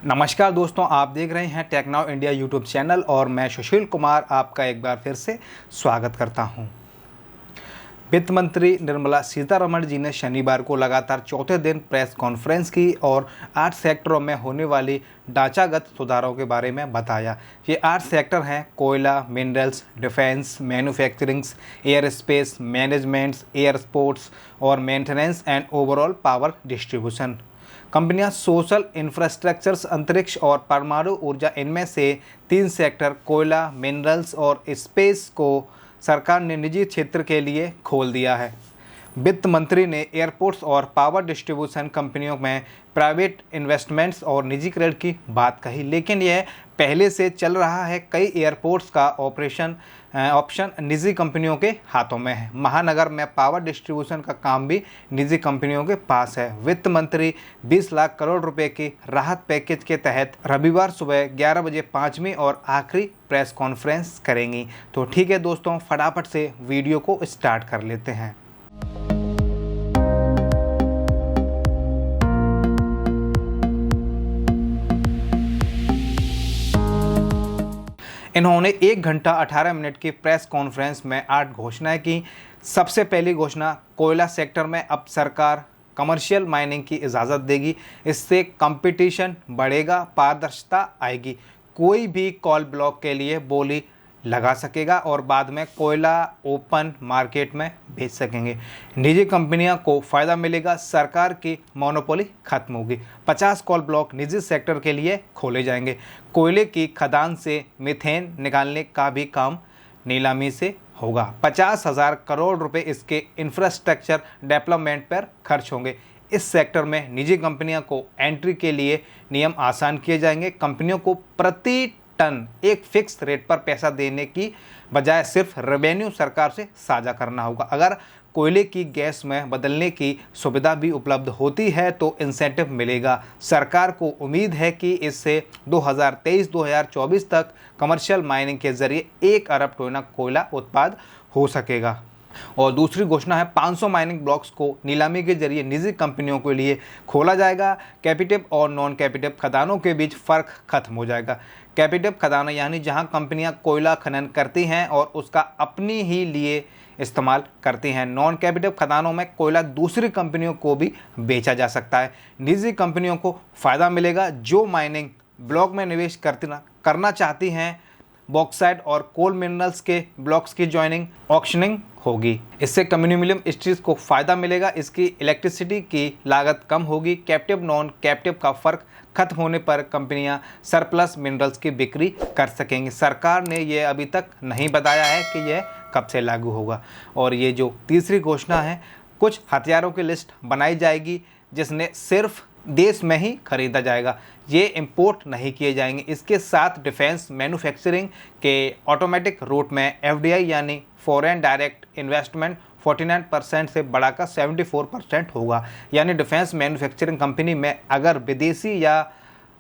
नमस्कार दोस्तों, आप देख रहे हैं Tech Now India YouTube channel और मैं सुशील कुमार आपका एक बार फिर से स्वागत करता हूं। वित्त मंत्री निर्मला सीतारमण जी ने शनिवार को लगातार चौथे दिन प्रेस कॉन्फ्रेंस की और 8 सेक्टरों में होने वाली ढांचागत सुधारों के बारे में बताया। ये 8 सेक्टर हैं: कोयला, minerals, defence, manufacturings, air space managements, airports और maintenance and overall power distribution. कंपनियां सोशल इंफ्रास्ट्रक्चर्स, अंतरिक्ष और परमाणु ऊर्जा, इनमें से 3 सेक्टर कोयला, मिनरल्स और स्पेस को सरकार ने निजी क्षेत्र के लिए खोल दिया है। वित्त मंत्री ने एयरपोर्ट्स और पावर डिस्ट्रीब्यूशन कंपनियों में प्राइवेट इन्वेस्टमेंट्स और निजीकरण की बात कही, लेकिन यह पहले से चल रहा है। कई एयरपोर्ट्स का ऑप्शन निजी कंपनियों के हाथों में है। महानगर में पावर डिस्ट्रीब्यूशन का काम भी निजी कंपनियों के पास है। वित्त मंत्री 20 लाख करोड़ रुपए की राहत पैकेज के तहत रविवार सुबह 11 बजे 5वीं और आखिरी प्रेस कॉन्फ्रेंस करेंगी। तो ठीक है दोस्तों, फटाफट से वीडियो को स्टार्ट कर लेते हैं। इन्होंने 1 घंटा 18 मिनट की प्रेस कॉन्फ्रेंस में 8 घोषणाएं की। सबसे पहली घोषणा, कोयला सेक्टर में अब सरकार कमर्शियल माइनिंग की इजाज़त देगी। इससे कंपटीशन बढ़ेगा, पारदर्शिता आएगी। कोई भी कॉल ब्लॉक के लिए बोली लगा सकेगा और बाद में कोयला ओपन मार्केट में बेच सकेंगे। निजी कंपनियों को फ़ायदा मिलेगा, सरकार की मोनोपोली खत्म होगी। 50 कॉल ब्लॉक निजी सेक्टर के लिए खोले जाएंगे। कोयले की खदान से मीथेन निकालने का भी काम नीलामी से होगा। 50,000 करोड़ रुपए इसके इंफ्रास्ट्रक्चर डेवलपमेंट पर खर्च होंगे। इस सेक्टर में निजी कंपनियों को एंट्री के लिए नियम आसान किए जाएंगे। कंपनियों को प्रति टन एक फिक्स रेट पर पैसा देने की बजाय सिर्फ रेवेन्यू सरकार से साझा करना होगा। अगर कोयले की गैस में बदलने की सुविधा भी उपलब्ध होती है तो इंसेंटिव मिलेगा। सरकार को उम्मीद है कि इससे 2023-2024 तक कमर्शियल माइनिंग के जरिए 1 अरब टन कोयला उत्पाद हो सकेगा। और दूसरी घोषणा है, 500 माइनिंग ब्लॉक्स को नीलामी के जरिए निजी कंपनियों के लिए खोला जाएगा। कैपिटिव और नॉन कैपिटिव खदानों के बीच फ़र्क खत्म हो जाएगा। कैपिटिव खदानें यानी जहां कंपनियां कोयला खनन करती हैं और उसका अपनी ही लिए इस्तेमाल करती हैं। नॉन कैपिटिव खदानों में कोयला दूसरी कंपनियों को भी बेचा जा सकता है। निजी कंपनियों को फ़ायदा मिलेगा जो माइनिंग ब्लॉक में निवेश करना चाहती हैं। बॉक्साइट और कोल मिनरल्स के ब्लॉक्स की जॉइनिंग ऑक्शनिंग होगी। इससे कम्युनिमिलियम इंडस्ट्रीज को फ़ायदा मिलेगा। इसकी इलेक्ट्रिसिटी की लागत कम होगी। कैप्टिव नॉन कैप्टिव का फ़र्क खत्म होने पर कंपनियां सरप्लस मिनरल्स की बिक्री कर सकेंगी। सरकार ने यह अभी तक नहीं बताया है कि यह कब से लागू होगा। और ये जो तीसरी घोषणा है, कुछ हथियारों की लिस्ट बनाई जाएगी जिसने सिर्फ देश में ही खरीदा जाएगा, ये इंपोर्ट नहीं किए जाएंगे। इसके साथ डिफेंस मैन्युफैक्चरिंग के ऑटोमेटिक रूट में एफडीआई यानी फॉरेन डायरेक्ट इन्वेस्टमेंट 49% से बढ़ाकर 74% होगा। यानी डिफेंस मैन्युफैक्चरिंग कंपनी में अगर विदेशी या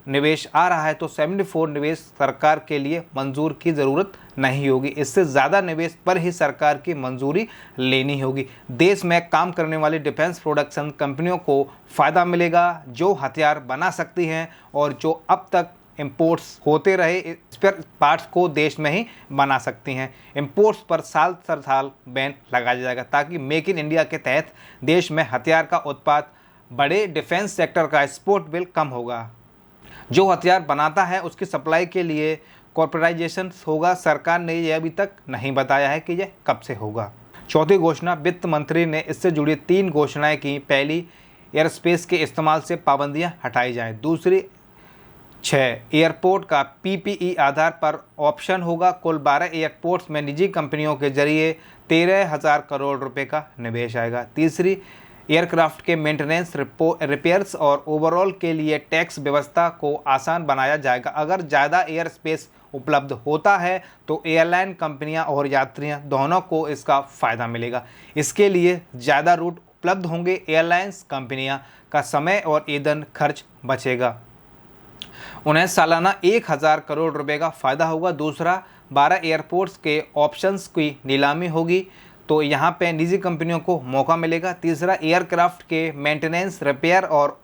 निवेश आ रहा है तो 74 निवेश सरकार के लिए मंजूर की ज़रूरत नहीं होगी। इससे ज़्यादा निवेश पर ही सरकार की मंजूरी लेनी होगी। देश में काम करने वाली डिफेंस प्रोडक्शन कंपनियों को फ़ायदा मिलेगा जो हथियार बना सकती हैं और जो अब तक इंपोर्ट्स होते रहे स्पेयर पार्ट्स को देश में ही बना सकती हैं। इंपोर्ट्स पर साल बैन लगाया जाएगा ताकि मेक इन इंडिया के तहत देश में हथियार का उत्पाद बड़े डिफेंस सेक्टर का एक्सपोर्ट बिल कम होगा। जो हथियार बनाता है उसकी सप्लाई के लिए कॉर्पोरेटाइजेशन होगा। सरकार ने यह अभी तक नहीं बताया है कि यह कब से होगा। चौथी घोषणा, वित्त मंत्री ने इससे जुड़ी 3 घोषणाएं की। पहली, एयर स्पेस के इस्तेमाल से पाबंदियां हटाई जाएं। दूसरी, 6 एयरपोर्ट का पीपीई आधार पर ऑप्शन होगा। कुल 12 एयरपोर्ट्स में निजी कंपनियों के जरिए 13,000 करोड़ रुपए का निवेश आएगा। तीसरी, एयरक्राफ्ट के मेंटेनेंस, रिपेयर्स और ओवरऑल के लिए टैक्स व्यवस्था को आसान बनाया जाएगा। अगर ज़्यादा एयर स्पेस उपलब्ध होता है तो एयरलाइन कंपनियां और यात्रियों दोनों को इसका फ़ायदा मिलेगा। इसके लिए ज़्यादा रूट उपलब्ध होंगे। एयरलाइंस कंपनियां का समय और ईंधन खर्च बचेगा। उन्हें सालाना 1,000 करोड़ रुपए का फ़ायदा होगा। दूसरा, 12 एयरपोर्ट्स के ऑप्शंस की नीलामी होगी तो यहाँ पे निजी कंपनियों को मौका मिलेगा। तीसरा, एयरक्राफ्ट के मेंटेनेंस, रिपेयर और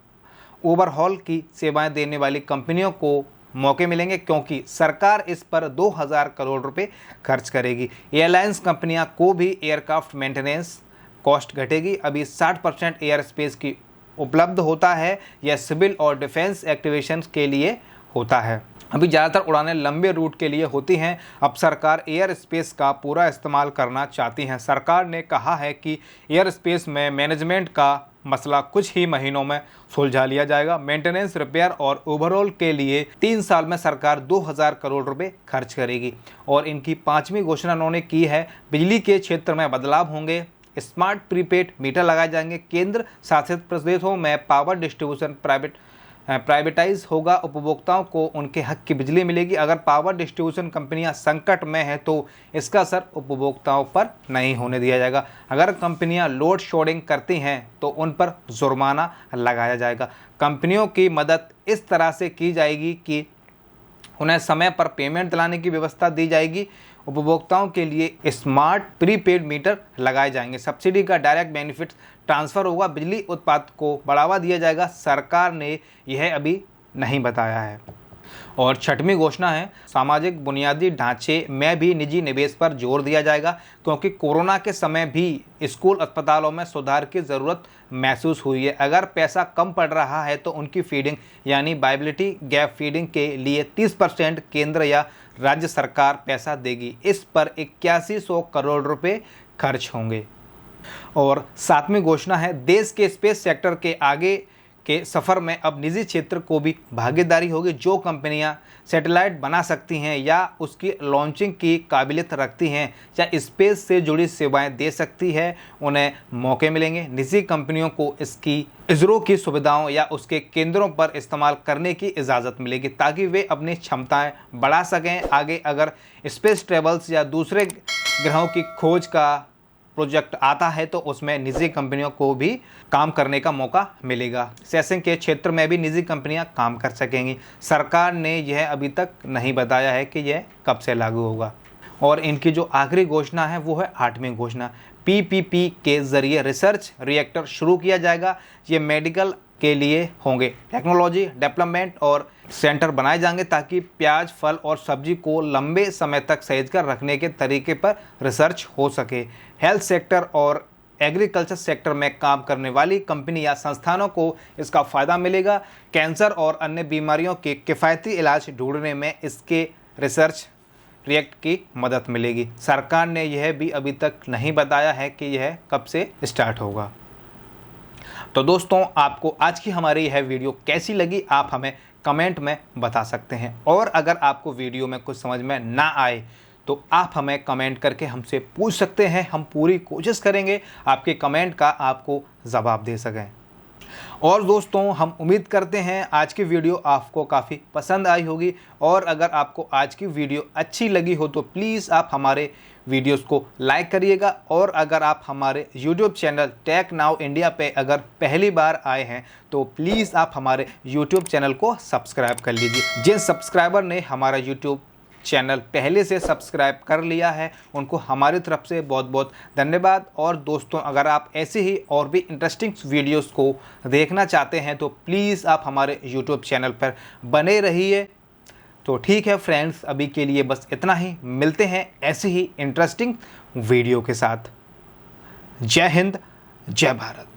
ओवरहॉल की सेवाएं देने वाली कंपनियों को मौके मिलेंगे, क्योंकि सरकार इस पर 2000 करोड़ रुपए खर्च करेगी। एयरलाइंस कंपनियां को भी एयरक्राफ्ट मेंटेनेंस कॉस्ट घटेगी। अभी 60% एयर स्पेस की उपलब्ध होता है, यह सिविल और डिफेंस एक्टिवेशंस के लिए होता है। अभी ज़्यादातर उड़ानें लंबे रूट के लिए होती हैं। अब सरकार एयर स्पेस का पूरा इस्तेमाल करना चाहती है। सरकार ने कहा है कि एयर स्पेस में मैनेजमेंट का मसला कुछ ही महीनों में सुलझा लिया जाएगा। मेंटेनेंस, रिपेयर और ओवरऑल के लिए 3 साल में सरकार 2000 करोड़ रुपए खर्च करेगी। और इनकी 5वीं घोषणा उन्होंने की है, बिजली के क्षेत्र में बदलाव होंगे, स्मार्ट प्रीपेड मीटर लगाए जाएंगे, केंद्र शासित प्रदेशों में पावर डिस्ट्रीब्यूशन प्राइवेटाइज होगा, उपभोक्ताओं को उनके हक की बिजली मिलेगी। अगर पावर डिस्ट्रीब्यूशन कंपनियां संकट में है तो इसका असर उपभोक्ताओं पर नहीं होने दिया जाएगा। अगर कंपनियां लोड शेडिंग करती हैं तो उन पर जुर्माना लगाया जाएगा। कंपनियों की मदद इस तरह से की जाएगी कि उन्हें समय पर पेमेंट दिलाने की व्यवस्था दी जाएगी। उपभोक्ताओं के लिए स्मार्ट प्रीपेड मीटर लगाए जाएंगे। सब्सिडी का डायरेक्ट बेनिफिट ट्रांसफ़र होगा। बिजली उत्पाद को बढ़ावा दिया जाएगा। सरकार ने यह अभी नहीं बताया है। और 6वीं घोषणा है, सामाजिक बुनियादी ढांचे में भी निजी निवेश पर जोर दिया जाएगा, क्योंकि कोरोना के समय भी स्कूल अस्पतालों में सुधार की ज़रूरत महसूस हुई है। अगर पैसा कम पड़ रहा है तो उनकी फीडिंग यानी वायबिलिटी गैप फीडिंग के लिए 30% केंद्र या राज्य सरकार पैसा देगी। इस पर 8100 करोड़ रुपए खर्च होंगे। और 7वीं घोषणा है, देश के स्पेस सेक्टर के आगे के सफ़र में अब निजी क्षेत्र को भी भागीदारी होगी। जो कंपनियां सैटेलाइट बना सकती हैं या उसकी लॉन्चिंग की काबिलियत रखती हैं या स्पेस से जुड़ी सेवाएं दे सकती है, उन्हें मौके मिलेंगे। निजी कंपनियों को इसरो की सुविधाओं या उसके केंद्रों पर इस्तेमाल करने की इजाज़त मिलेगी, ताकि वे अपनी क्षमताएं बढ़ा सकें। आगे अगर स्पेस ट्रेवल्स या दूसरे ग्रहों की खोज का प्रोजेक्ट आता है तो उसमें निजी कंपनियों को भी काम करने का मौका मिलेगा। सेंसिंग के क्षेत्र में भी निजी कंपनियां काम कर सकेंगी। सरकार ने यह अभी तक नहीं बताया है कि यह कब से लागू होगा। और इनकी जो आखिरी घोषणा है वो है 8वीं घोषणा। पीपीपी के जरिए रिसर्च रिएक्टर शुरू किया जाएगा। ये मेडिकल के लिए होंगे। टेक्नोलॉजी डेवलपमेंट और सेंटर बनाए जाएंगे, ताकि प्याज, फल और सब्जी को लंबे समय तक सहेज कर रखने के तरीके पर रिसर्च हो सके। हेल्थ सेक्टर और एग्रीकल्चर सेक्टर में काम करने वाली कंपनी या संस्थानों को इसका फ़ायदा मिलेगा। कैंसर और अन्य बीमारियों के किफ़ायती इलाज ढूंढने में इसके रिसर्च रिएक्ट की मदद मिलेगी। सरकार ने यह भी अभी तक नहीं बताया है कि यह कब से स्टार्ट होगा। तो दोस्तों, आपको आज की हमारी यह वीडियो कैसी लगी आप हमें कमेंट में बता सकते हैं। और अगर आपको वीडियो में कुछ समझ में ना आए तो आप हमें कमेंट करके हमसे पूछ सकते हैं। हम पूरी कोशिश करेंगे आपके कमेंट का आपको जवाब दे सकें। और दोस्तों, हम उम्मीद करते हैं आज की वीडियो आपको काफ़ी पसंद आई होगी। और अगर आपको आज की वीडियो अच्छी लगी हो तो प्लीज़ आप हमारे वीडियोस को लाइक करिएगा। और अगर आप हमारे YouTube channel Tech Now India पे अगर पहली बार आए हैं तो प्लीज़ आप हमारे YouTube चैनल को सब्सक्राइब कर लीजिए। जिन सब्सक्राइबर ने हमारा YouTube चैनल पहले से सब्सक्राइब कर लिया है उनको हमारी तरफ से बहुत बहुत धन्यवाद। और दोस्तों, अगर आप ऐसे ही और भी इंटरेस्टिंग वीडियोस को देखना चाहते हैं तो प्लीज़ आप हमारे YouTube चैनल पर बने रहिए। तो ठीक है फ्रेंड्स, अभी के लिए बस इतना ही। मिलते हैं ऐसे ही इंटरेस्टिंग वीडियो के साथ। जय हिंद, जय भारत।